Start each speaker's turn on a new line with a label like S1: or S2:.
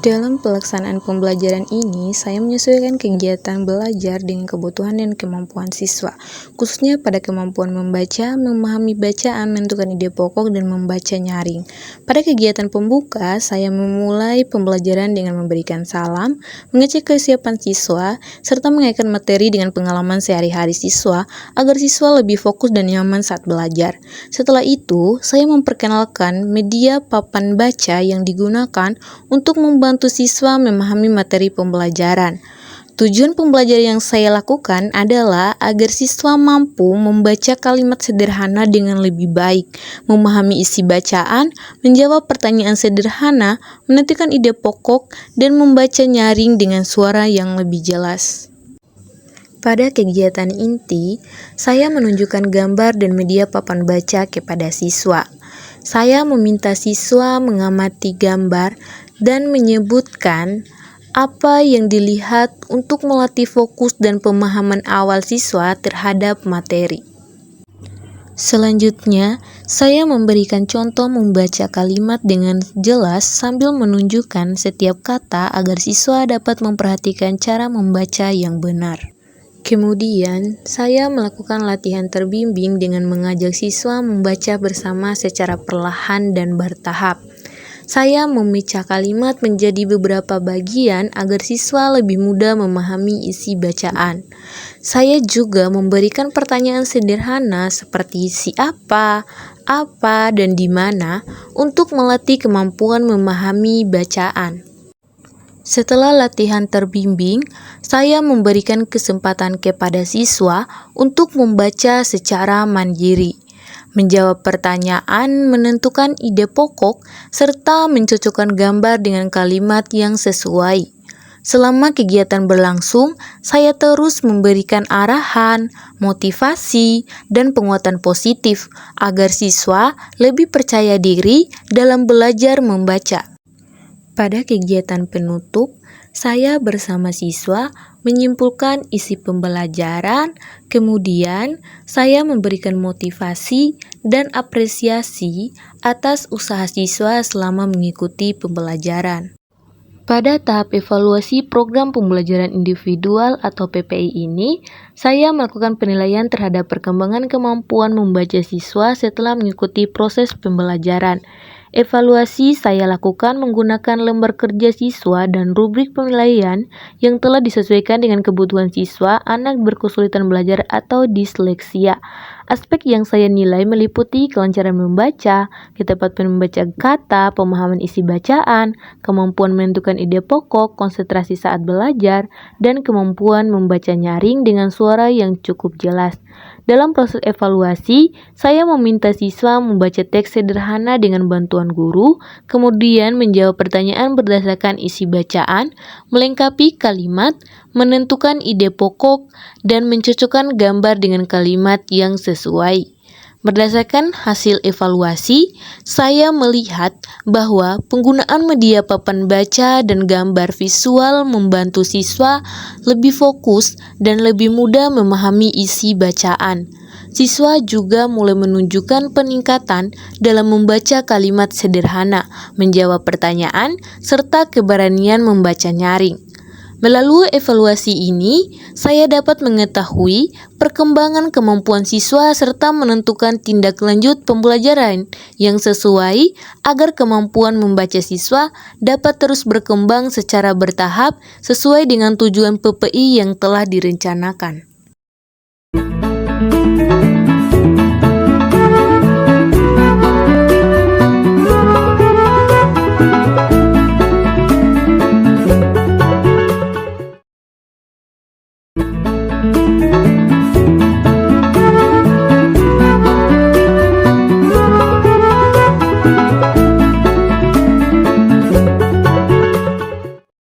S1: Dalam pelaksanaan pembelajaran ini, saya menyesuaikan kegiatan belajar dengan kebutuhan dan kemampuan siswa, khususnya pada kemampuan membaca, memahami bacaan, menentukan ide pokok, dan membaca nyaring. Pada kegiatan pembuka, saya memulai pembelajaran dengan memberikan salam, mengecek kesiapan siswa, serta mengaitkan materi dengan pengalaman sehari-hari siswa, agar siswa lebih fokus dan nyaman saat belajar. Setelah itu, saya memperkenalkan media papan baca yang digunakan untuk membantu siswa memahami materi pembelajaran. Tujuan pembelajaran yang saya lakukan adalah agar siswa mampu membaca kalimat sederhana dengan lebih baik, memahami isi bacaan, menjawab pertanyaan sederhana, menentukan ide pokok, dan membaca nyaring dengan suara yang lebih jelas. Pada kegiatan inti, saya menunjukkan gambar dan media papan baca kepada siswa. Saya meminta siswa mengamati gambar dan menyebutkan apa yang dilihat untuk melatih fokus dan pemahaman awal siswa terhadap materi. Selanjutnya, saya memberikan contoh membaca kalimat dengan jelas sambil menunjukkan setiap kata agar siswa dapat memperhatikan cara membaca yang benar. Kemudian, saya melakukan latihan terbimbing dengan mengajak siswa membaca bersama secara perlahan dan bertahap. Saya memecah kalimat menjadi beberapa bagian agar siswa lebih mudah memahami isi bacaan. Saya juga memberikan pertanyaan sederhana seperti siapa, apa, dan di mana untuk melatih kemampuan memahami bacaan. Setelah latihan terbimbing, saya memberikan kesempatan kepada siswa untuk membaca secara mandiri, menjawab pertanyaan, menentukan ide pokok, serta mencocokkan gambar dengan kalimat yang sesuai. Selama kegiatan berlangsung, saya terus memberikan arahan, motivasi, dan penguatan positif agar siswa lebih percaya diri dalam belajar membaca. Pada kegiatan penutup, saya bersama siswa menyimpulkan isi pembelajaran, kemudian saya memberikan motivasi dan apresiasi atas usaha siswa selama mengikuti pembelajaran. Pada tahap evaluasi program pembelajaran individual atau PPI ini, saya melakukan penilaian terhadap perkembangan kemampuan membaca siswa setelah mengikuti proses pembelajaran. Evaluasi saya lakukan menggunakan lembar kerja siswa dan rubrik penilaian yang telah disesuaikan dengan kebutuhan siswa anak berkesulitan belajar atau disleksia. Aspek yang saya nilai meliputi kelancaran membaca, ketepatan membaca kata, pemahaman isi bacaan, kemampuan menentukan ide pokok, konsentrasi saat belajar, dan kemampuan membaca nyaring dengan suara yang cukup jelas. Dalam proses evaluasi, saya meminta siswa membaca teks sederhana dengan bantuan guru, kemudian menjawab pertanyaan berdasarkan isi bacaan, melengkapi kalimat, menentukan ide pokok, dan mencocokkan gambar dengan kalimat yang sesuai. Berdasarkan hasil evaluasi, saya melihat bahwa penggunaan media papan baca dan gambar visual membantu siswa lebih fokus dan lebih mudah memahami isi bacaan. Siswa juga mulai menunjukkan peningkatan dalam membaca kalimat sederhana, menjawab pertanyaan, serta keberanian membaca nyaring. Melalui evaluasi ini, saya dapat mengetahui perkembangan kemampuan siswa serta menentukan tindak lanjut pembelajaran yang sesuai agar kemampuan membaca siswa dapat terus berkembang secara bertahap sesuai dengan tujuan PPI yang telah direncanakan.